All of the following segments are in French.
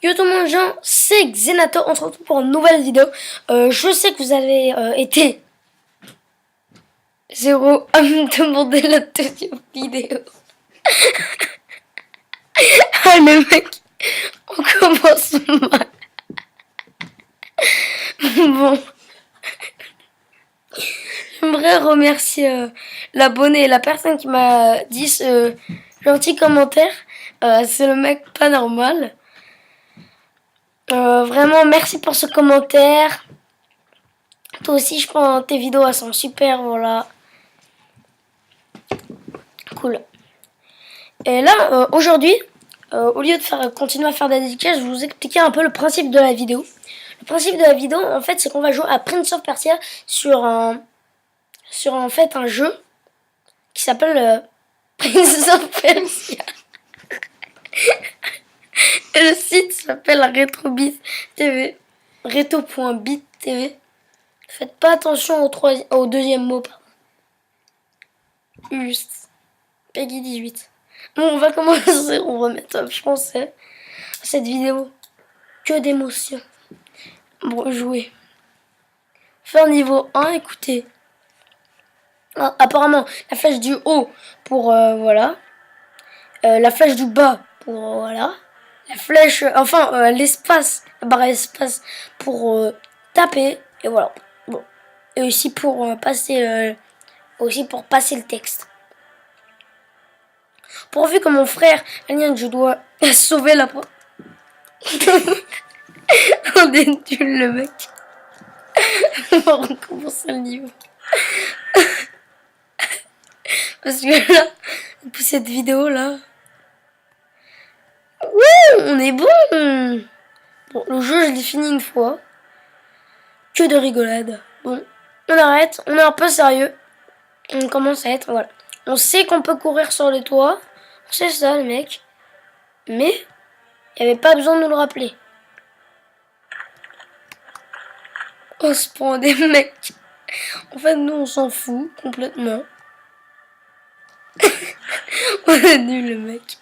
Yo tout le monde, gens, c'est Xenato, on se retrouve pour une nouvelle vidéo. Je sais que vous avez été zéro à me demander la deuxième vidéo. Ah le mec, on commence mal. Bon, j'aimerais remercier l'abonné et la personne qui m'a dit ce gentil commentaire. C'est le mec pas normal. Vraiment, merci pour ce commentaire. Toi aussi, je pense tes vidéos, elles sont super, voilà. Cool. Et là, aujourd'hui, au lieu de continuer à faire des dédicaces, je vais vous expliquer un peu le principe de la vidéo. Le principe de la vidéo, en fait, c'est qu'on va jouer à Prince of Persia sur en fait un jeu qui s'appelle Prince of Persia. Et le site s'appelle RetroBit TV, reto.bit TV. Faites pas attention au deuxième mot, pardon. Juste. Peggy 18. Bon, on va commencer, on va mettre en français cette vidéo. Que d'émotions. Bon, jouer. Faire niveau 1, écoutez. Ah, apparemment, la flèche du haut pour voilà. La flèche du bas pour voilà. La flèche, enfin l'espace, la barre espace pour taper. Et voilà. Bon. Et aussi pour passer le texte. Pourvu que mon frère, Alien, je dois sauver la peau. On est nul le mec. On va recommencer le niveau. Parce que là, pour cette vidéo là. Ouh, on est bon. Bon, le jeu je l'ai fini une fois. Que de rigolade. Bon, on arrête, on est un peu sérieux. On commence à être, voilà. On sait qu'on peut courir sur les toits. On sait ça les mecs. Mais, il n'y avait pas besoin de nous le rappeler. On se prend des mecs. En fait, nous, on s'en fout complètement. On est nul, le mec.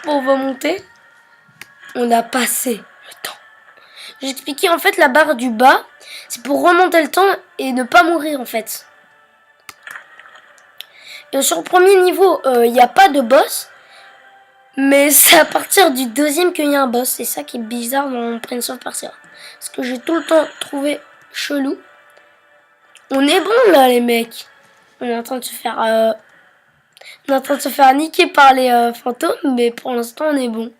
Bon, on va monter. On a passé le temps. J'ai expliqué, en fait, la barre du bas, c'est pour remonter le temps et ne pas mourir, en fait. Et sur le premier niveau, il n'y a pas de boss. Mais c'est à partir du deuxième qu'il y a un boss. C'est ça qui est bizarre dans Prince of Persia. Parce que j'ai tout le temps trouvé chelou. On est bon là les mecs. On est en train de se faire niquer par les fantômes, mais pour l'instant on est bon.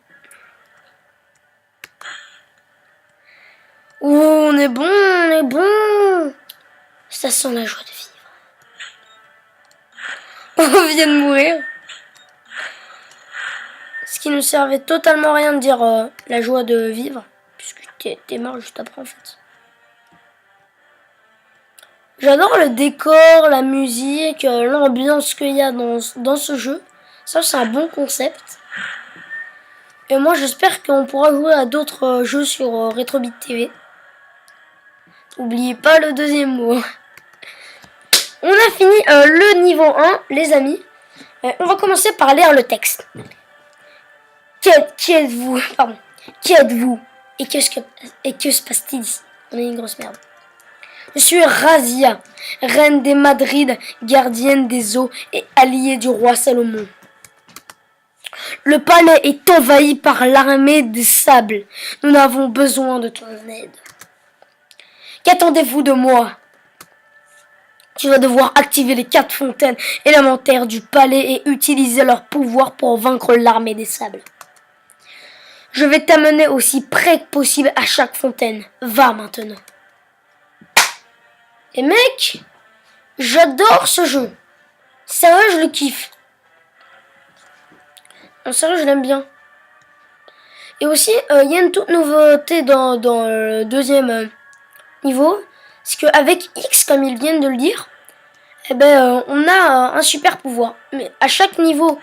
Ouh, on est bon, on est bon. Ça sent la joie de vivre. On vient de mourir. Ce qui ne servait totalement à rien de dire la joie de vivre, puisque t'es mort juste après en fait. J'adore le décor, la musique, l'ambiance qu'il y a dans ce jeu. Ça, c'est un bon concept. Et moi, j'espère qu'on pourra jouer à d'autres jeux sur RetroBit TV. N'oubliez pas le deuxième mot. On a fini le niveau 1, les amis. On va commencer par lire le texte. Qui êtes-vous? Pardon. Qui êtes-vous? Et que se passe-t-il ici? On est une grosse merde. Je suis Razia, reine des Madrides, gardienne des eaux et alliée du roi Salomon. Le palais est envahi par l'armée des sables. Nous n'avons besoin de ton aide. Qu'attendez-vous de moi? Tu vas devoir activer les 4 fontaines élémentaires du palais et utiliser leur pouvoir pour vaincre l'armée des sables. Je vais t'amener aussi près que possible à chaque fontaine. Va maintenant. Et mec, j'adore ce jeu. Sérieux, je le kiffe. En sérieux, je l'aime bien. Et aussi, il y a une toute nouveauté dans le deuxième niveau. C'est qu'avec X, comme ils viennent de le dire, eh ben, on a un super pouvoir. Mais à chaque niveau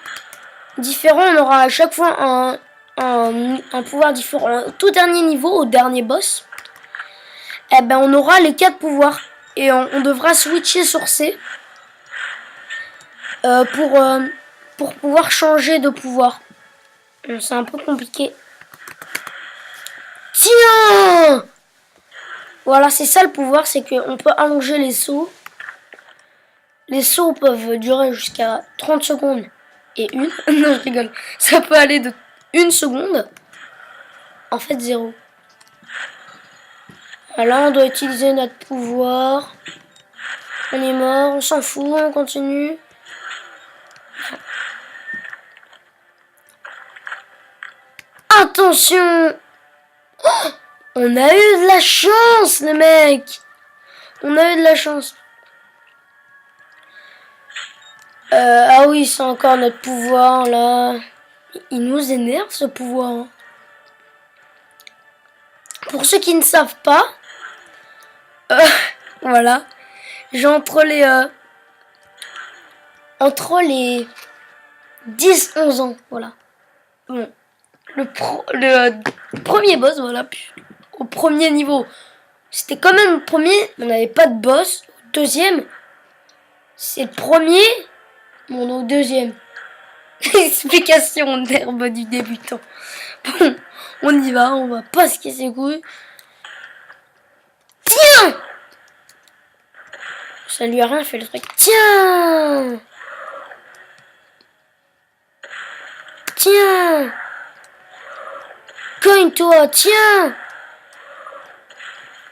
différent, on aura à chaque fois un pouvoir différent. Au tout dernier niveau, au dernier boss, eh ben, on aura les 4 pouvoirs. Et on devra switcher sur C pour pouvoir changer de pouvoir. C'est un peu compliqué. Tiens! Voilà, c'est ça le pouvoir, c'est qu'on peut allonger les sauts. Les sauts peuvent durer jusqu'à 30 secondes et une. Non, je rigole. Ça peut aller de 1 seconde. En fait, 0. Là, on doit utiliser notre pouvoir. On est mort, on s'en fout, on continue. Attention! Oh, on a eu de la chance, les mecs! On a eu de la chance. Ah oui, c'est encore notre pouvoir, là. Il nous énerve, ce pouvoir. Pour ceux qui ne savent pas, voilà. J'ai entre les 10-11 ans, voilà. Bon. Le premier boss, voilà. Au premier niveau, c'était quand même le premier, on n'avait pas de boss. Au deuxième, c'est le premier, bon, au deuxième. Explication d'herbe du débutant. Bon, on y va, on va pas se casser les couilles. Tiens! Ça lui a rien fait le truc. Tiens! Tiens! Cogne-toi, tiens!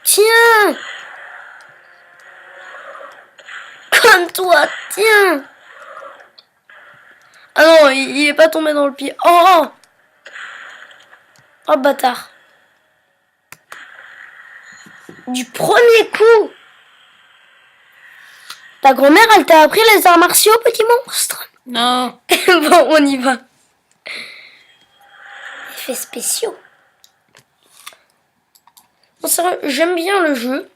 Tiens! Cogne-toi, tiens! Ah non, il est pas tombé dans le pied. Oh! Oh, bâtard. Du premier coup! Ta grand-mère, elle t'a appris les arts martiaux, petit monstre? Non. Bon, on y va. Effets spéciaux. Bon, sérieux, j'aime bien le jeu.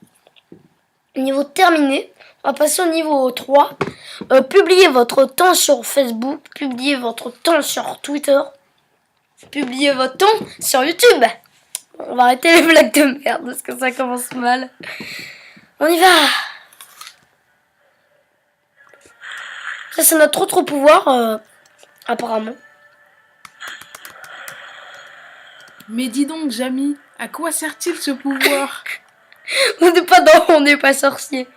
Niveau terminé. On va passer au niveau 3. Publiez votre temps sur Facebook. Publiez votre temps sur Twitter. Publiez votre temps sur YouTube. On va arrêter les blagues de merde parce que ça commence mal. On y va. Ça, c'est notre autre pouvoir, apparemment. Mais dis donc, Jamy, à quoi sert-il ce pouvoir? On n'est pas dans On n'est pas sorcier.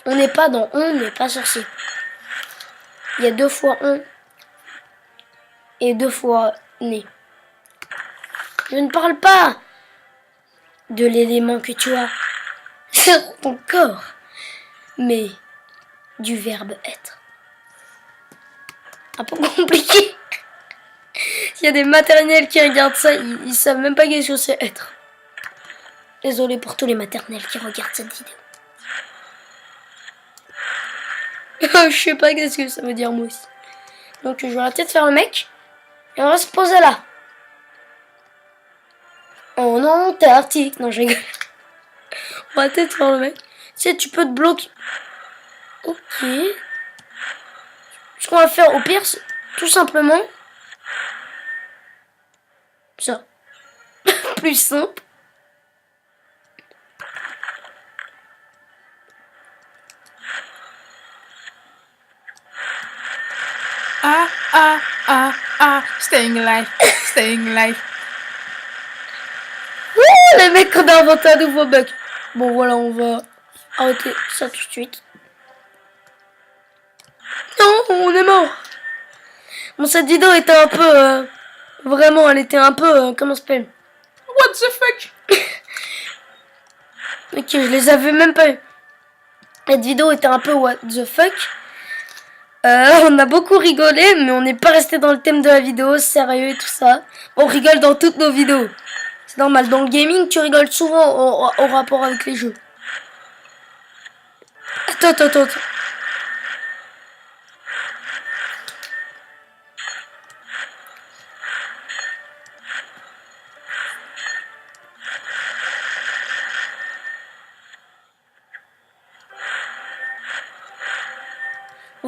On n'est pas dans On n'est pas sorcier. Il y a 2 fois on et 2 fois né. Je ne parle pas de l'élément que tu as sur ton corps, mais du verbe être. Un peu compliqué. Il y a des maternels qui regardent ça, ils savent même pas qu'est-ce que c'est être. Désolé pour tous les maternels qui regardent cette vidéo. Je sais pas qu'est-ce que ça veut dire moi aussi. Donc je vais arrêter de faire le mec. Et on va se poser là. En Antarctique. Non, je rigole. On va arrêter de faire le mec. Tu sais, tu peux te bloquer. Ok. Ce qu'on va faire au pire, c'est tout simplement ça. Plus simple. Staying alive, staying alive. Ouh, les mecs, on a inventé un nouveau bug. Bon, voilà, on va arrêter ça tout de suite. Non, on est mort. Bon, cette vidéo était un peu... vraiment, elle était un peu... comment ça s'appelle? What the fuck? Ok, je les avais même pas eu. Cette vidéo était un peu what the fuck. On a beaucoup rigolé, mais on n'est pas resté dans le thème de la vidéo, sérieux et tout ça. On rigole dans toutes nos vidéos. C'est normal, dans le gaming, tu rigoles souvent au rapport avec les jeux. Attends.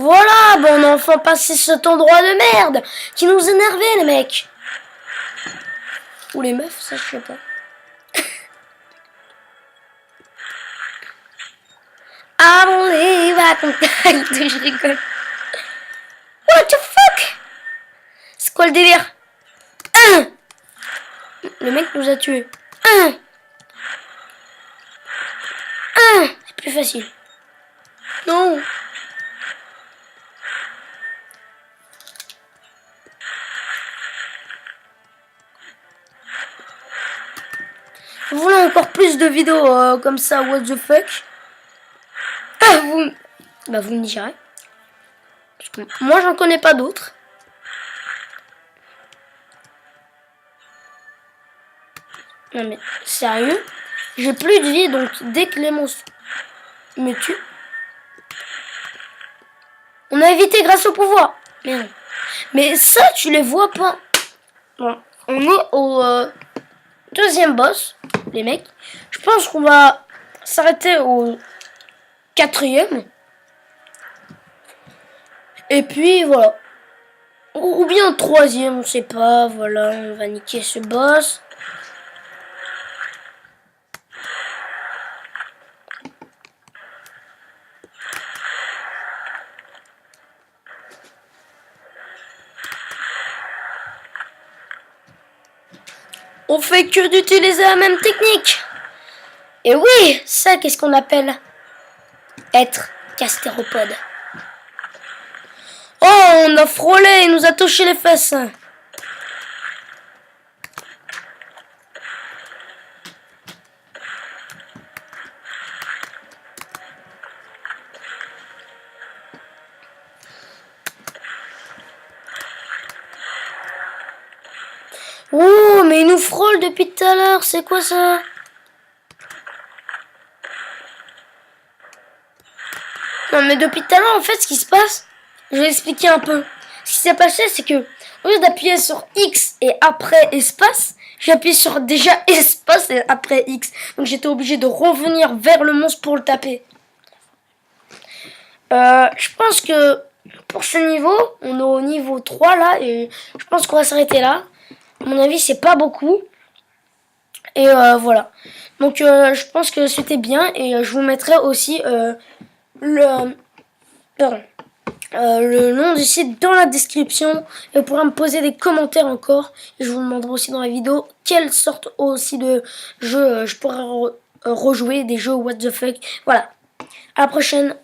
Voilà, bon, on a enfin passé cet endroit de merde qui nous énervait, les mecs. Ou les meufs, ça je sais pas. Allez, va contact, je rigole. What the fuck? C'est quoi le délire? Le mec nous a tués. C'est plus facile. Non. Vous voulez encore plus de vidéos comme ça, what the fuck? Vous me direz. Parce que moi, j'en connais pas d'autres. Non mais, sérieux? J'ai plus de vie, donc dès que les monstres me tuent... On a évité grâce au pouvoir. Merde. Mais ça, tu les vois pas. Bon, on est au deuxième boss, les mecs. Je pense qu'on va s'arrêter au 4e. Et puis, voilà. Ou bien au 3e, on sait pas. Voilà, on va niquer ce boss. On fait que d'utiliser la même technique. Et oui, ça, qu'est-ce qu'on appelle être gastéropode. Oh, on a frôlé, il nous a touché les fesses. Oh, mais il nous frôle depuis tout à l'heure, c'est quoi ça? Non, mais depuis tout à l'heure, en fait, ce qui se passe, je vais expliquer un peu. Ce qui s'est passé, c'est que, au lieu d'appuyer sur X et après espace, j'ai appuyé sur déjà espace et après X. Donc j'étais obligé de revenir vers le monstre pour le taper. Je pense que pour ce niveau, on est au niveau 3 là, et je pense qu'on va s'arrêter là. À mon avis, c'est pas beaucoup. Et voilà. Donc je pense que c'était bien, et je vous mettrai aussi le nom du site dans la description, et vous pourrez me poser des commentaires encore, et je vous demanderai aussi dans la vidéo quelle sorte aussi de jeu je pourrais rejouer, des jeux what the fuck. Voilà, à la prochaine.